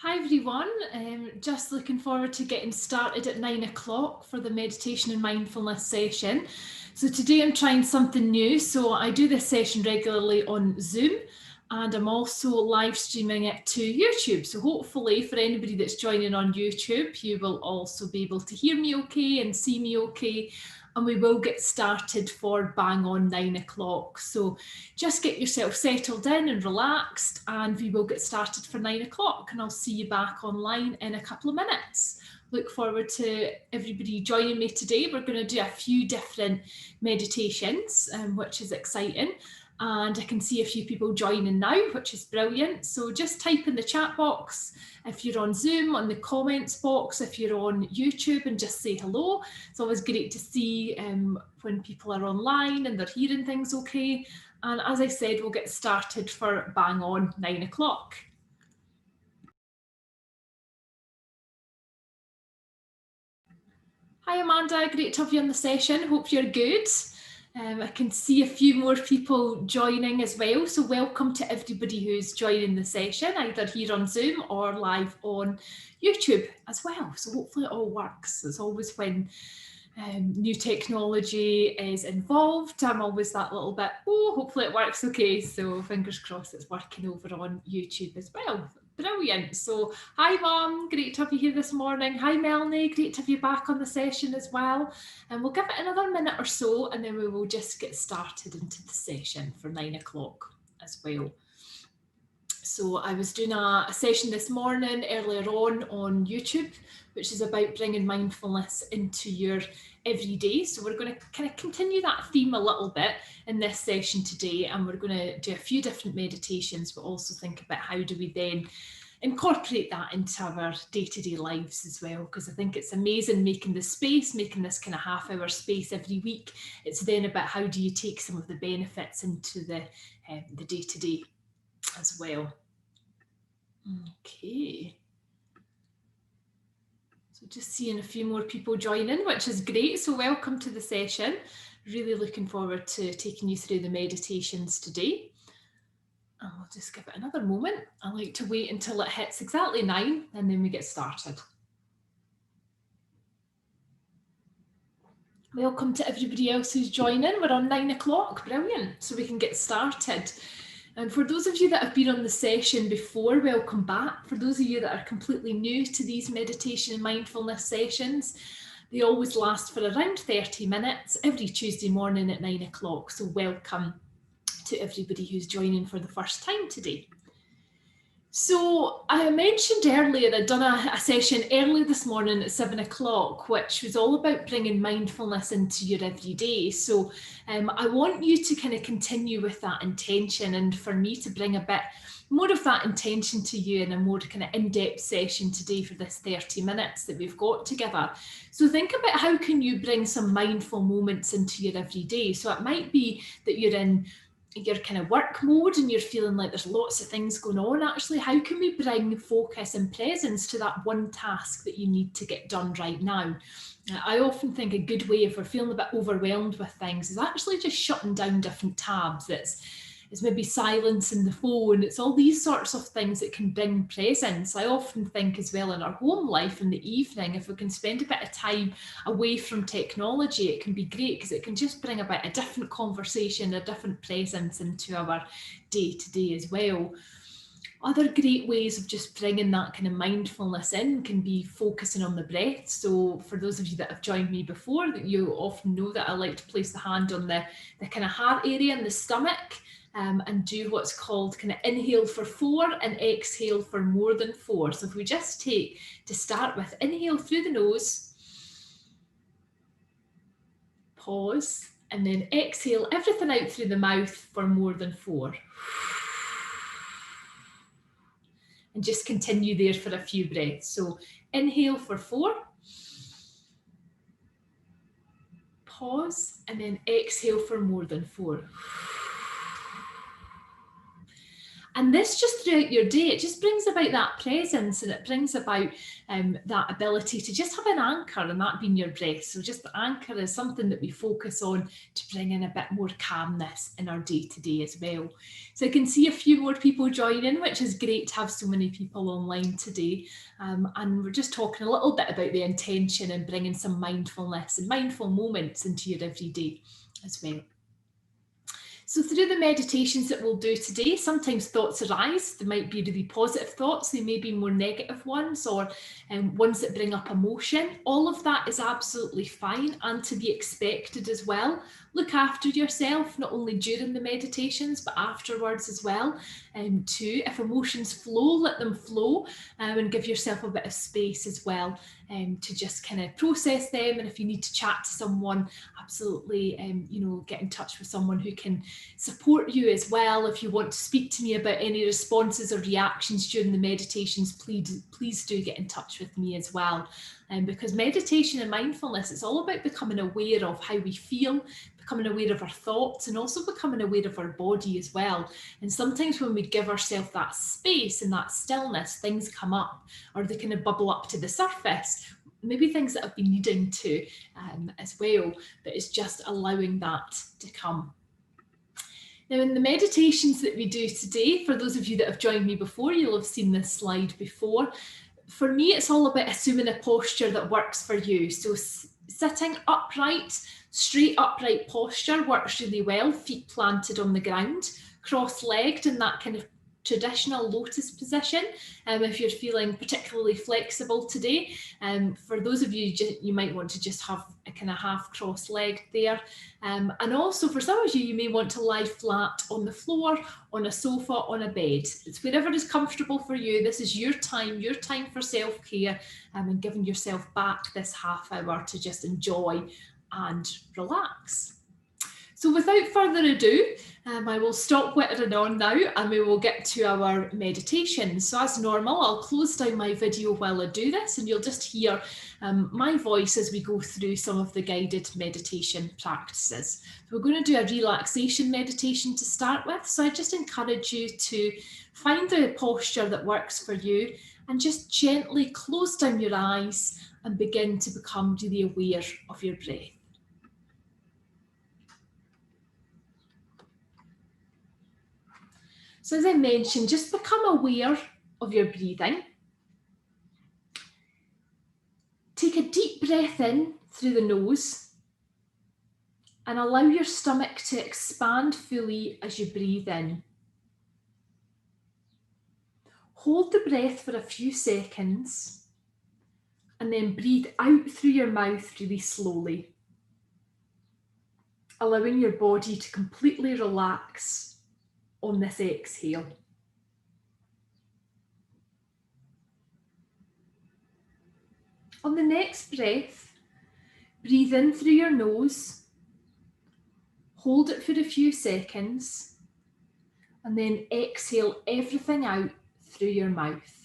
Hi everyone, just looking forward to getting started at 9 o'clock for the meditation and mindfulness session. So today I'm trying something new. So I do this session regularly on Zoom and I'm also live streaming it to YouTube. So hopefully for anybody that's joining on YouTube, you will also be able to hear me okay and see me okay. And we will get started for bang on 9 o'clock. So just get yourself settled in and relaxed, and we will get started for 9 o'clock. And I'll see you back online in a couple of minutes. Look forward to everybody joining me today. We're going to do a few different meditations, which is exciting. And I can see a few people joining now, which is brilliant. So just type in the chat box if you're on Zoom, on the comments box, if you're on YouTube, and just say hello. It's always great to see when people are online and they're hearing things okay. And as I said, we'll get started for bang on 9 o'clock. Hi Amanda, great to have you on the session. Hope you're good. I can see a few more people joining as well. So welcome to everybody who's joining the session, either here on Zoom or live on YouTube as well. So hopefully it all works. It's always when new technology is involved, I'm always that little bit, hopefully it works okay. So fingers crossed it's working over on YouTube as well. Brilliant. So hi Mum, great to have you here this morning. Hi Melanie, great to have you back on the session as well. And we'll give it another minute or so and then we will just get started into the session for 9 o'clock as well. So I was doing a session this morning earlier on YouTube, which is about bringing mindfulness into your everyday. So we're going to kind of continue that theme a little bit in this session today, and we're going to do a few different meditations, but also think about how do we then incorporate that into our day-to-day lives as well, because I think it's amazing making the space, making this kind of half-hour space every week. It's then about how do you take some of the benefits into the day-to-day as well. Okay. So just seeing a few more people join in, which is great. So welcome to the session. Really looking forward to taking you through the meditations today. And we'll just give it another moment. I like to wait until it hits exactly 9 and then we get started. Welcome to everybody else who's joining. We're on 9 o'clock. Brilliant. So we can get started. And for those of you that have been on the session before, welcome back. For those of you that are completely new to these meditation and mindfulness sessions, they always last for around 30 minutes every Tuesday morning at 9 o'clock. So welcome to everybody who's joining for the first time today. So I mentioned earlier, I'd done a session early this morning at 7 o'clock, which was all about bringing mindfulness into your everyday. So I want you to kind of continue with that intention, and for me to bring a bit more of that intention to you in a more kind of in-depth session today for this 30 minutes that we've got together. So think about how can you bring some mindful moments into your everyday. So it might be that you're in your kind of work mode and you're feeling like there's lots of things going on. Actually, how can we bring focus and presence to that one task that you need to get done right now? I often think a good way, if we're feeling a bit overwhelmed with things, is actually just shutting down different tabs. It's maybe silencing the phone. It's all these sorts of things that can bring presence. I often think as well in our home life in the evening, if we can spend a bit of time away from technology, it can be great because it can just bring about a different conversation, a different presence into our day-to-day as well. Other great ways of just bringing that kind of mindfulness in can be focusing on the breath. So for those of you that have joined me before, that you often know that I like to place the hand on the kind of heart area and the stomach. And do what's called kind of inhale for 4 and exhale for more than 4. So if we just take, to start with, inhale through the nose, pause, and then exhale everything out through the mouth for more than 4. And just continue there for a few breaths. So inhale for 4, pause, and then exhale for more than 4. And this just throughout your day, it just brings about that presence, and it brings about that ability to just have an anchor, and that being your breath. So just the anchor is something that we focus on to bring in a bit more calmness in our day-to-day as well. So I can see a few more people joining, which is great to have so many people online today. And we're just talking a little bit about the intention and bringing some mindfulness and mindful moments into your everyday as well. So through the meditations that we'll do today, sometimes thoughts arise. They might be really positive thoughts, they may be more negative ones, or ones that bring up emotion. All of that is absolutely fine and to be expected as well. Look after yourself, not only during the meditations, but afterwards as well. Too, if emotions flow, let them flow, and give yourself a bit of space as well to just kind of process them. And if you need to chat to someone, absolutely, get in touch with someone who can support you as well. If you want to speak to me about any responses or reactions during the meditations, please do get in touch with me as well. Because meditation and mindfulness, it's all about becoming aware of how we feel, becoming aware of our thoughts, and also becoming aware of our body as well. And sometimes when we give ourselves that space and that stillness, things come up, or they kind of bubble up to the surface. Maybe things that have been needing to as well, but it's just allowing that to come. Now, in the meditations that we do today, for those of you that have joined me before, you'll have seen this slide before. For me, it's all about assuming a posture that works for you. So sitting upright, straight upright posture works really well, feet planted on the ground, cross-legged in that kind of traditional lotus position, if you're feeling particularly flexible today. For those of you, you might want to just have a kind of half cross-legged there. And also for some of you, you may want to lie flat on the floor, on a sofa, on a bed. It's wherever is comfortable for you. This is your time for self-care, and giving yourself back this half hour to just enjoy and relax. So without further ado, I will stop whittering on now, and we will get to our meditation. So as normal, I'll close down my video while I do this, and you'll just hear my voice as we go through some of the guided meditation practices. So we're going to do a relaxation meditation to start with. So I just encourage you to find the posture that works for you, and just gently close down your eyes and begin to become really aware of your breath. So as I mentioned, just become aware of your breathing. Take a deep breath in through the nose and allow your stomach to expand fully as you breathe in. Hold the breath for a few seconds and then breathe out through your mouth really slowly, allowing your body to completely relax on this exhale. On the next breath, breathe in through your nose, hold it for a few seconds, and then exhale everything out through your mouth.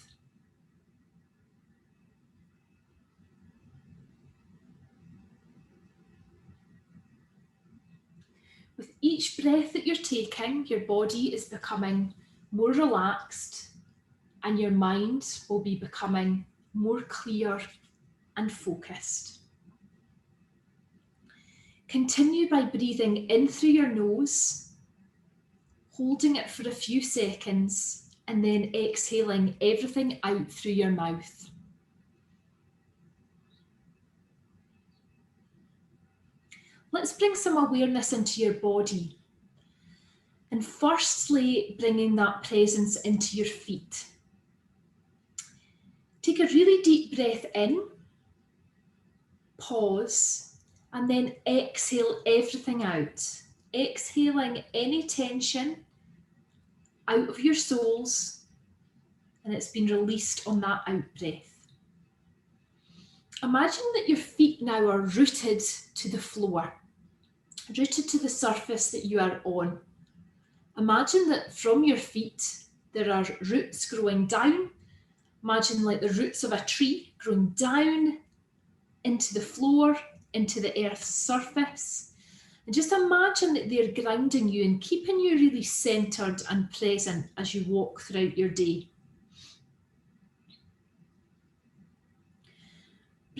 With each breath that you're taking, your body is becoming more relaxed, and your mind will be becoming more clear and focused. Continue by breathing in through your nose, holding it for a few seconds, and then exhaling everything out through your mouth. Let's bring some awareness into your body. And firstly, bringing that presence into your feet. Take a really deep breath in, pause, and then exhale everything out. Exhaling any tension out of your soles, and it's been released on that out breath. Imagine that your feet now are rooted to the floor, rooted to the surface that you are on. Imagine that from your feet there are roots growing down. Imagine like the roots of a tree growing down into the floor, into the earth's surface. And just imagine that they're grounding you and keeping you really centered and present as you walk throughout your day.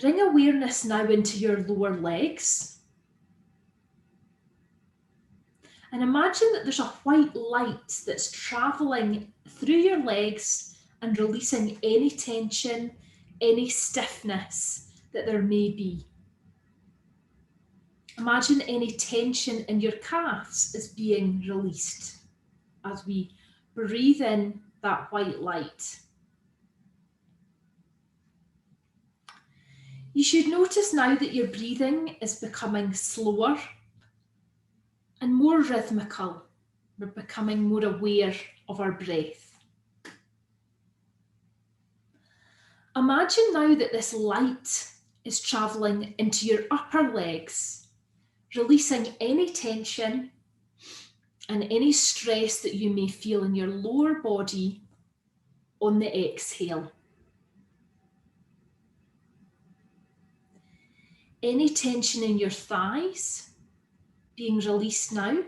Bring awareness now into your lower legs. And imagine that there's a white light that's traveling through your legs and releasing any tension, any stiffness that there may be. Imagine any tension in your calves is being released as we breathe in that white light. You should notice now that your breathing is becoming slower and more rhythmical. We're becoming more aware of our breath. Imagine now that this light is traveling into your upper legs, releasing any tension and any stress that you may feel in your lower body on the exhale. Any tension in your thighs being released now.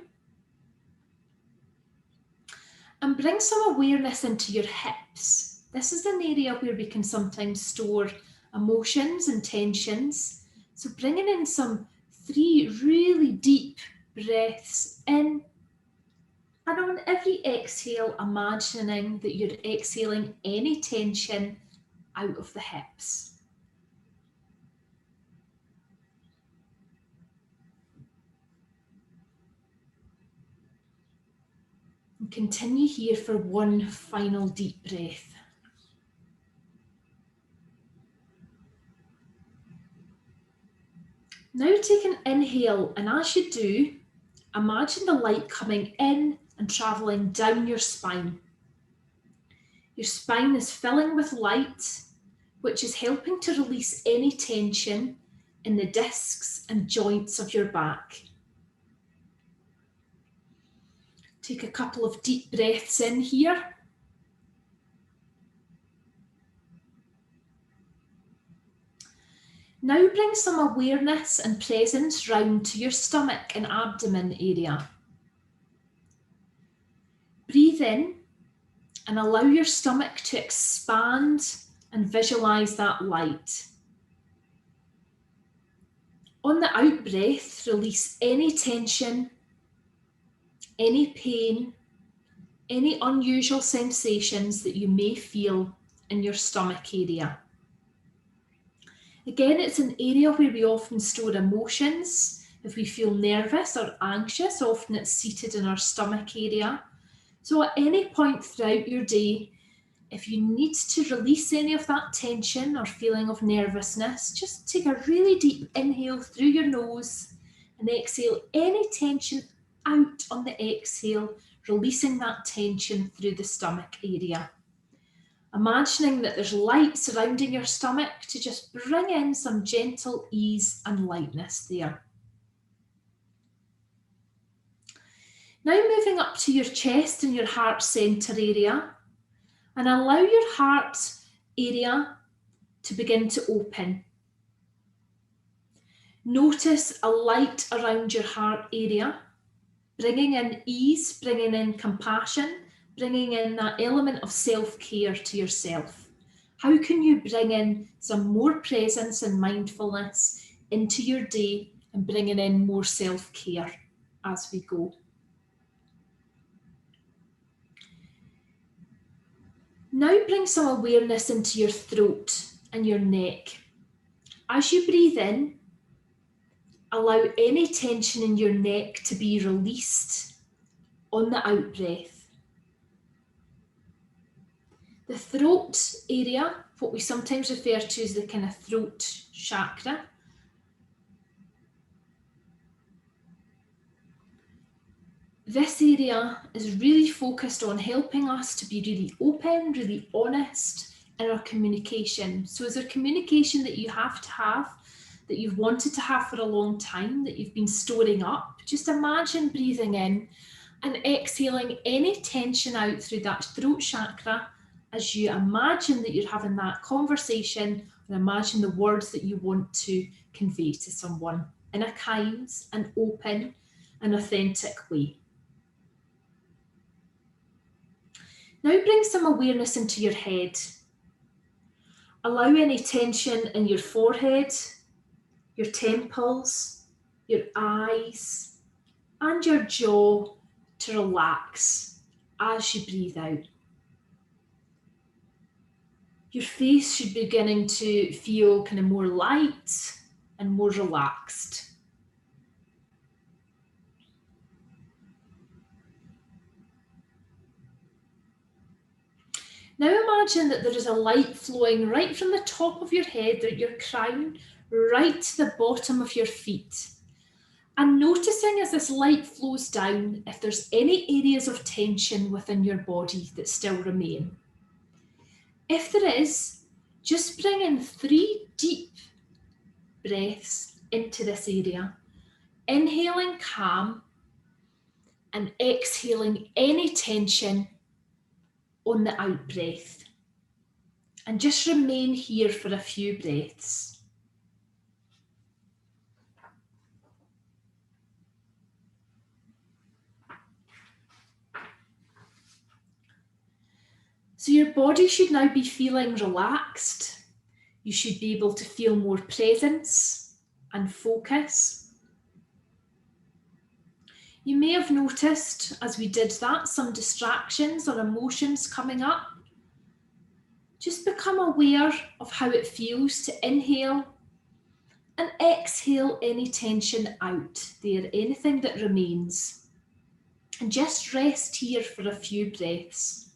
And bring some awareness into your hips. This is an area where we can sometimes store emotions and tensions. So bringing in some 3 really deep breaths in. And on every exhale, imagining that you're exhaling any tension out of the hips. And continue here for one final deep breath. Now take an inhale, and as you do, imagine the light coming in and travelling down your spine. Your spine is filling with light, which is helping to release any tension in the discs and joints of your back. Take a couple of deep breaths in here. Now bring some awareness and presence round to your stomach and abdomen area. Breathe in and allow your stomach to expand and visualise that light. On the out breath, release any tension, any pain, any unusual sensations that you may feel in your stomach area. Again, it's an area where we often store emotions. If we feel nervous or anxious, often it's seated in our stomach area. So at any point throughout your day, if you need to release any of that tension or feeling of nervousness, just take a really deep inhale through your nose and exhale any tension out on the exhale, releasing that tension through the stomach area. Imagining that there's light surrounding your stomach to just bring in some gentle ease and lightness there. Now moving up to your chest and your heart centre area, and allow your heart area to begin to open. Notice a light around your heart area, bringing in ease, bringing in compassion, bringing in that element of self-care to yourself. How can you bring in some more presence and mindfulness into your day and bringing in more self-care as we go? Now bring some awareness into your throat and your neck. As you breathe in, allow any tension in your neck to be released on the out breath. The throat area, what we sometimes refer to as the kind of throat chakra, this area is really focused on helping us to be really open, really honest in our communication. So is there communication that you have to have, that you've wanted to have for a long time, that you've been storing up? Just imagine breathing in and exhaling any tension out through that throat chakra as you imagine that you're having that conversation, and imagine the words that you want to convey to someone in a kind and open an authentic way. Now bring some awareness into your head. Allow any tension in your forehead, your temples, your eyes, and your jaw to relax as you breathe out. Your face should be beginning to feel kind of more light and more relaxed. Now imagine that there is a light flowing right from the top of your head, your crown, right to the bottom of your feet. And noticing as this light flows down, if there's any areas of tension within your body that still remain. If there is, just bring in 3 deep breaths into this area. Inhaling calm and exhaling any tension on the out breath. And just remain here for a few breaths. So your body should now be feeling relaxed. You should be able to feel more presence and focus. You may have noticed, as we did that, some distractions or emotions coming up. Just become aware of how it feels to inhale and exhale any tension out there, anything that remains. And just rest here for a few breaths.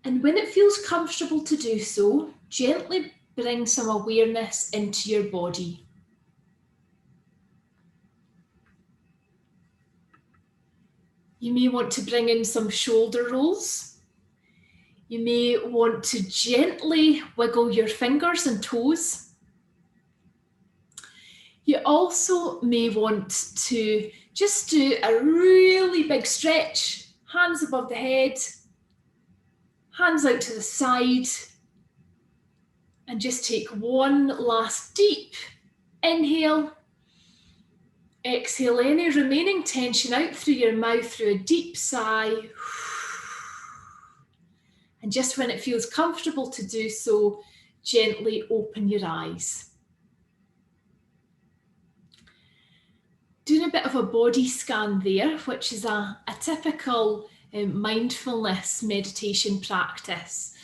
And when it feels comfortable to do so, gently bring some awareness into your body. You may want to bring in some shoulder rolls. You may want to gently wiggle your fingers and toes. You also may want to just do a really big stretch, hands above the head, hands out to the side, and just take one last deep inhale. Exhale any remaining tension out through your mouth through a deep sigh. And just when it feels comfortable to do so, gently open your eyes. Doing a bit of a body scan there, which is a typical mindfulness meditation practice.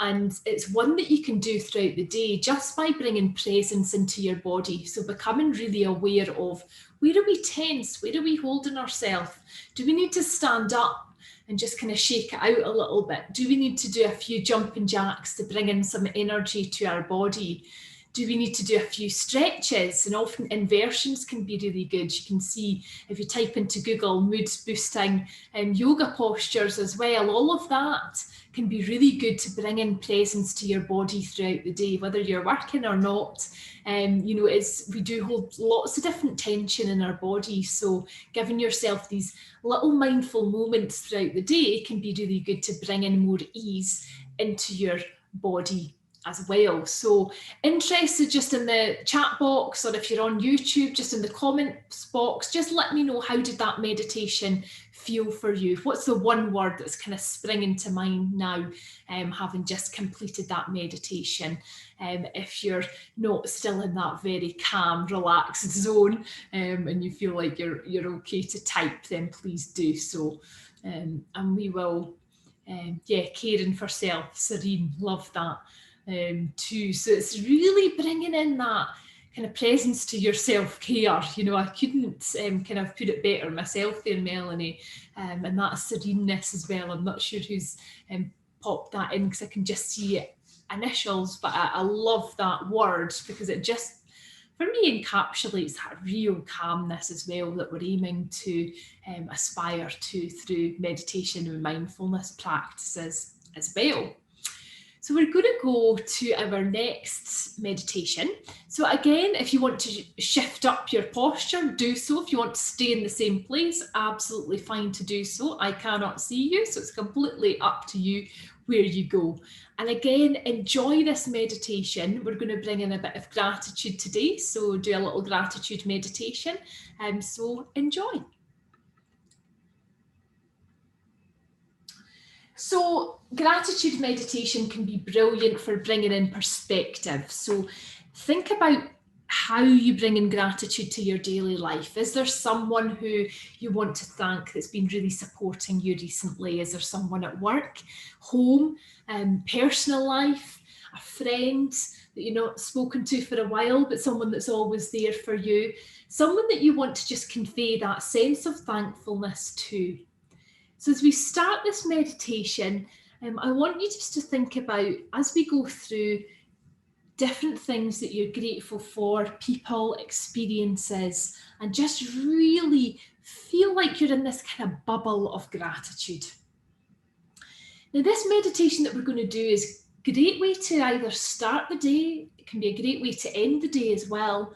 And it's one that you can do throughout the day just by bringing presence into your body. So becoming really aware of, where are we tense? Where are we holding ourselves? Do we need to stand up and just kind of shake it out a little bit? Do we need to do a few jumping jacks to bring in some energy to our body? Do we need to do a few stretches? And often inversions can be really good. You can see if you type into Google mood boosting and yoga postures as well, all of that can be really good to bring in presence to your body throughout the day, whether you're working or not. We do hold lots of different tension in our body. So giving yourself these little mindful moments throughout the day can be really good to bring in more ease into your body as well. So interested, just in the chat box, or if you're on YouTube, just in the comments box, just let me know, how did that meditation feel for you? What's the one word that's kind of springing to mind now, having just completed that meditation? If you're not still in that very calm, relaxed zone, and you feel like you're okay to type, then please do so. And we will, caring for self, Serene, love that. Too. So it's really bringing in that kind of presence to your self-care. I couldn't kind of put it better myself there, Melanie, and that sereneness as well. I'm not sure who's popped that in, because I can just see initials, but I love that word, because it just, for me, encapsulates that real calmness as well that we're aiming to aspire to through meditation and mindfulness practices as well. So we're going to go to our next meditation. So again, if you want to shift up your posture, do so. If you want to stay in the same place, absolutely fine to do so. I cannot see you, so it's completely up to you where you go. And again, enjoy this meditation. We're going to bring in a bit of gratitude today, so do a little gratitude meditation. So enjoy. So gratitude meditation can be brilliant for bringing in perspective. So think about how you bring in gratitude to your daily life. Is there someone who you want to thank that's been really supporting you recently? Is there someone at work, home, personal life, a friend that you've not spoken to for a while, but someone that's always there for you? Someone that you want to just convey that sense of thankfulness to. So as we start this meditation, I want you just to think about, as we go through, different things that you're grateful for, people, experiences, and just really feel like you're in this kind of bubble of gratitude. Now, this meditation that we're going to do is a great way to either start the day, it can be a great way to end the day as well.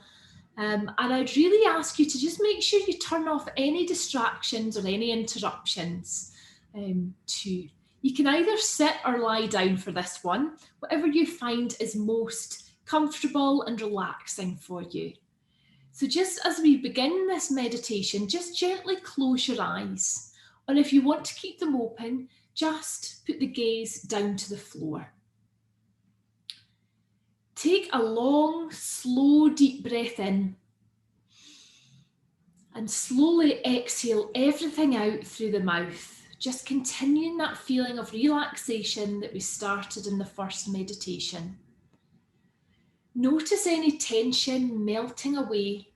And I'd really ask you to just make sure you turn off any distractions or any interruptions. You can either sit or lie down for this one, whatever you find is most comfortable and relaxing for you. So just as we begin this meditation, just gently close your eyes. Or if you want to keep them open, just put the gaze down to the floor. Take a long, slow, deep breath in and slowly exhale everything out through the mouth, just continuing that feeling of relaxation that we started in the first meditation. Notice any tension melting away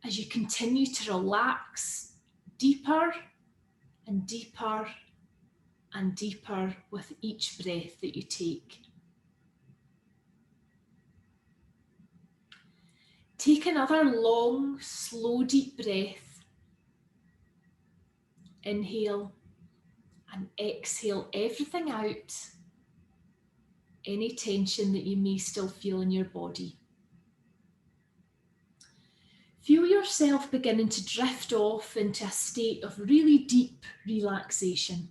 as you continue to relax deeper and deeper and deeper with each breath that you take. Take another long, slow, deep breath. Inhale and exhale everything out, any tension that you may still feel in your body. Feel yourself beginning to drift off into a state of really deep relaxation.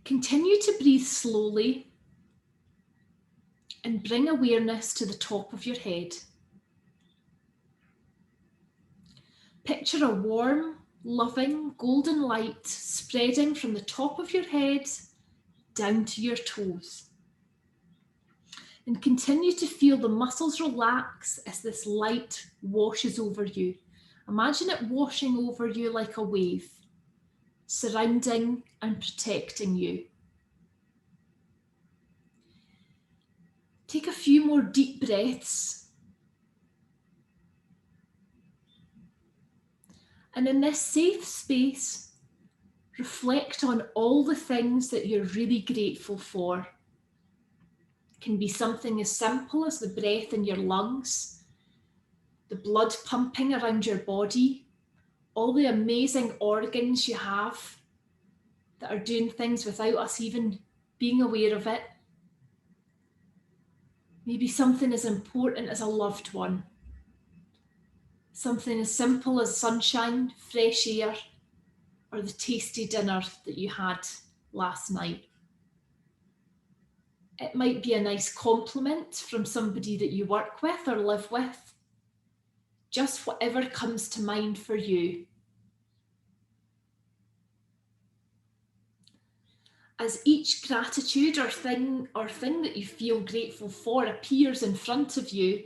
Continue to breathe slowly and bring awareness to the top of your head. Picture a warm, loving, golden light spreading from the top of your head down to your toes. And continue to feel the muscles relax as this light washes over you. Imagine it washing over you like a wave, surrounding and protecting you. Take a few more deep breaths. And in this safe space, reflect on all the things that you're really grateful for. It can be something as simple as the breath in your lungs, the blood pumping around your body, all the amazing organs you have that are doing things without us even being aware of it. Maybe something as important as a loved one. Something as simple as sunshine, fresh air, or the tasty dinner that you had last night. It might be a nice compliment from somebody that you work with or live with. Just whatever comes to mind for you. As each gratitude or thing that you feel grateful for appears in front of you,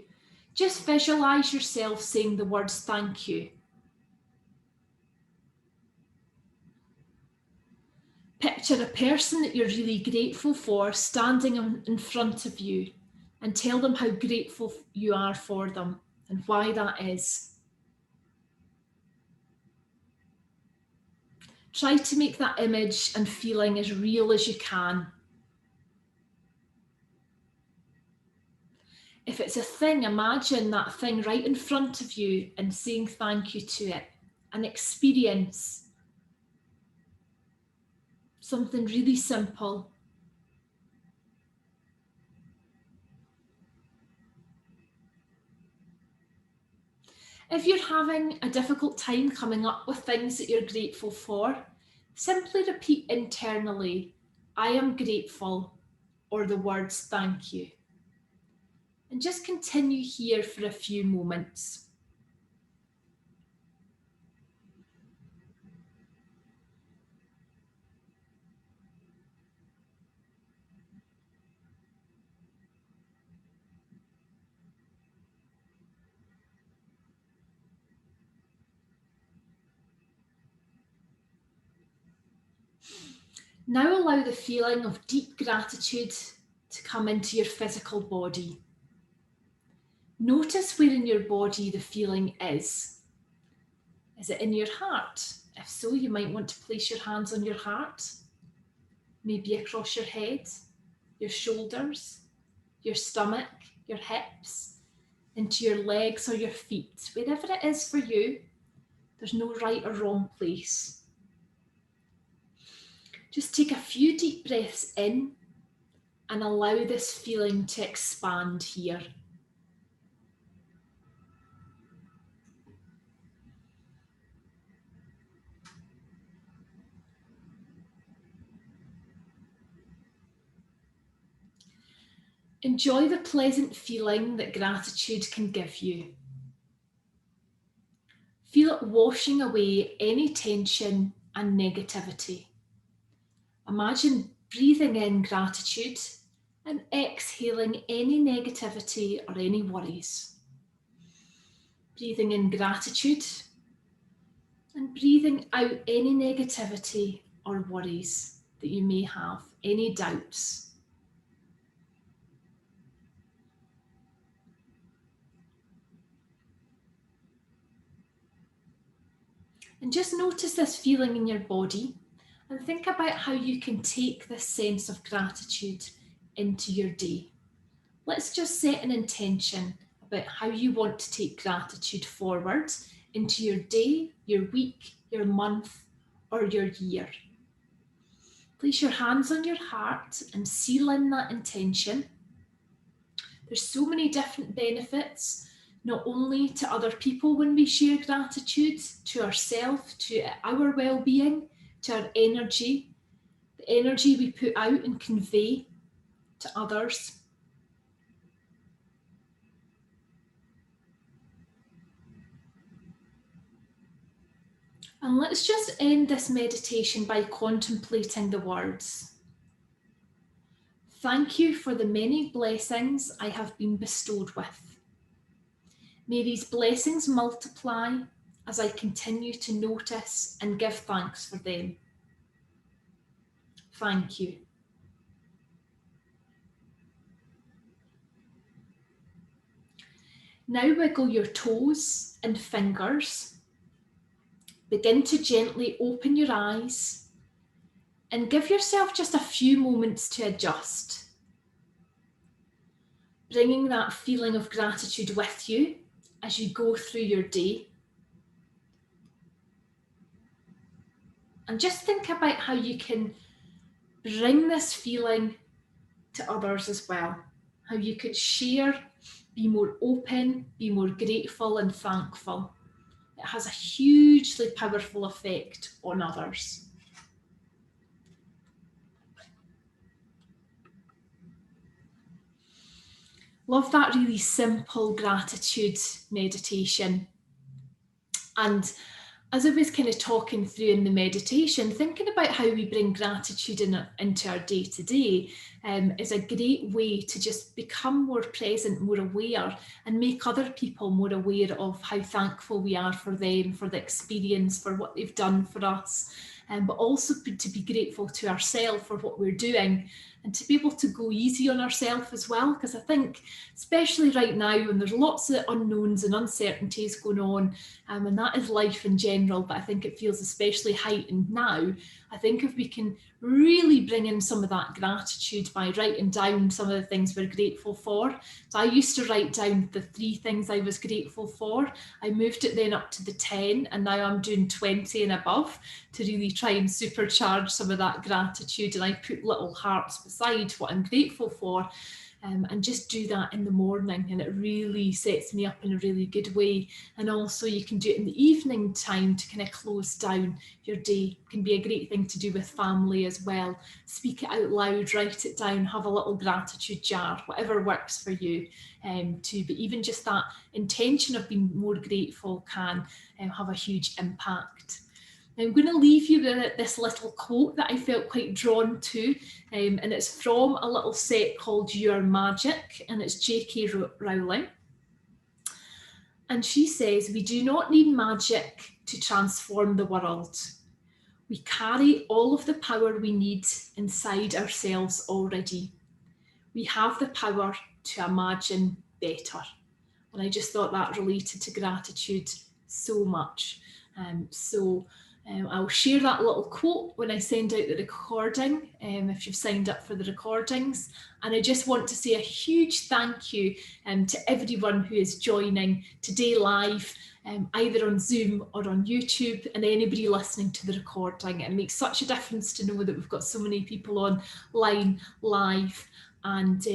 just visualize yourself saying the words thank you. Picture a person that you're really grateful for standing in front of you and tell them how grateful you are for them and why that is. Try to make that image and feeling as real as you can. If it's a thing, imagine that thing right in front of you and saying thank you to it. An experience. Something really simple. If you're having a difficult time coming up with things that you're grateful for, simply repeat internally, I am grateful, or the words thank you. And just continue here for a few moments. Now allow the feeling of deep gratitude to come into your physical body. Notice where in your body the feeling is. Is it in your heart? If so, you might want to place your hands on your heart, maybe across your head, your shoulders, your stomach, your hips, into your legs or your feet. Wherever it is for you, there's no right or wrong place. Just take a few deep breaths in and allow this feeling to expand here. Enjoy the pleasant feeling that gratitude can give you. Feel it washing away any tension and negativity. Imagine breathing in gratitude and exhaling any negativity or any worries. Breathing in gratitude and breathing out any negativity or worries that you may have, any doubts. And just notice this feeling in your body and think about how you can take this sense of gratitude into your day. Let's just set an intention about how you want to take gratitude forward into your day, your week, your month, or your year. Place your hands on your heart and seal in that intention. There's so many different benefits, not only to other people when we share gratitude, to ourselves, to our well-being, to our energy, the energy we put out and convey to others. And let's just end this meditation by contemplating the words. Thank you for the many blessings I have been bestowed with. May these blessings multiply as I continue to notice and give thanks for them. Thank you. Now wiggle your toes and fingers. Begin to gently open your eyes and give yourself just a few moments to adjust. Bringing that feeling of gratitude with you as you go through your day. And just think about how you can bring this feeling to others as well. How you could share, be more open, be more grateful and thankful. It has a hugely powerful effect on others. Love that really simple gratitude meditation. And as I was kind of talking through in the meditation, thinking about how we bring gratitude into our day to day is a great way to just become more present, more aware, and make other people more aware of how thankful we are for them, for the experience, for what they've done for us, but also to be grateful to ourselves for what we're doing and to be able to go easy on ourselves as well. Because I think, especially right now, when there's lots of unknowns and uncertainties going on, and that is life in general, but I think it feels especially heightened now. I think if we can really bring in some of that gratitude by writing down some of the things we're grateful for. So I used to write down the 3 things I was grateful for. I moved it then up to the 10, and now I'm doing 20 and above to really try and supercharge some of that gratitude. And I put little hearts beside what I'm grateful for. and just do that in the morning, and it really sets me up in a really good way. And also you can do it in the evening time to kind of close down your day. It can be a great thing to do with family as well. Speak it out loud, write it down, have a little gratitude jar, whatever works for you. But even just that intention of being more grateful can have a huge impact. I'm going to leave you with this little quote that I felt quite drawn to, and it's from a little set called Your Magic, and it's J.K. Rowling. And she says, "We do not need magic to transform the world. We carry all of the power we need inside ourselves already. We have the power to imagine better." And I just thought that related to gratitude so much. I'll share that little quote when I send out the recording, if you've signed up for the recordings. And I just want to say a huge thank you to everyone who is joining today live, either on Zoom or on YouTube, and anybody listening to the recording. It makes such a difference to know that we've got so many people online live. And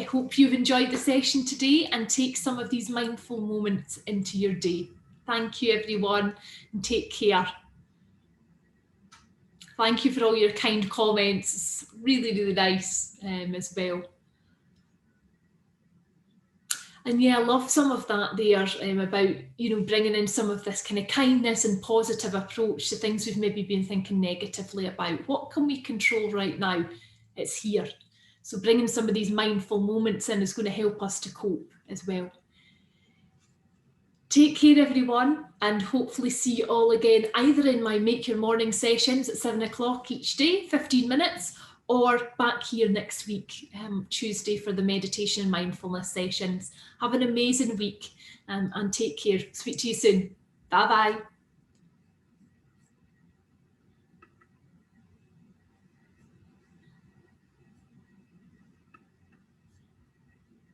hope you've enjoyed the session today and take some of these mindful moments into your day. Thank you, everyone, and take care. Thank you for all your kind comments. It's really, really nice as well. And yeah, I love some of that there about, bringing in some of this kind of kindness and positive approach to things we've maybe been thinking negatively about. What can we control right now? It's here. So bringing some of these mindful moments in is going to help us to cope as well. Take care, everyone, and hopefully see you all again, either in my Make Your Morning sessions at 7 o'clock each day, 15 minutes, or back here next week, Tuesday, for the meditation and mindfulness sessions. Have an amazing week and take care. Speak to you soon. Bye-bye.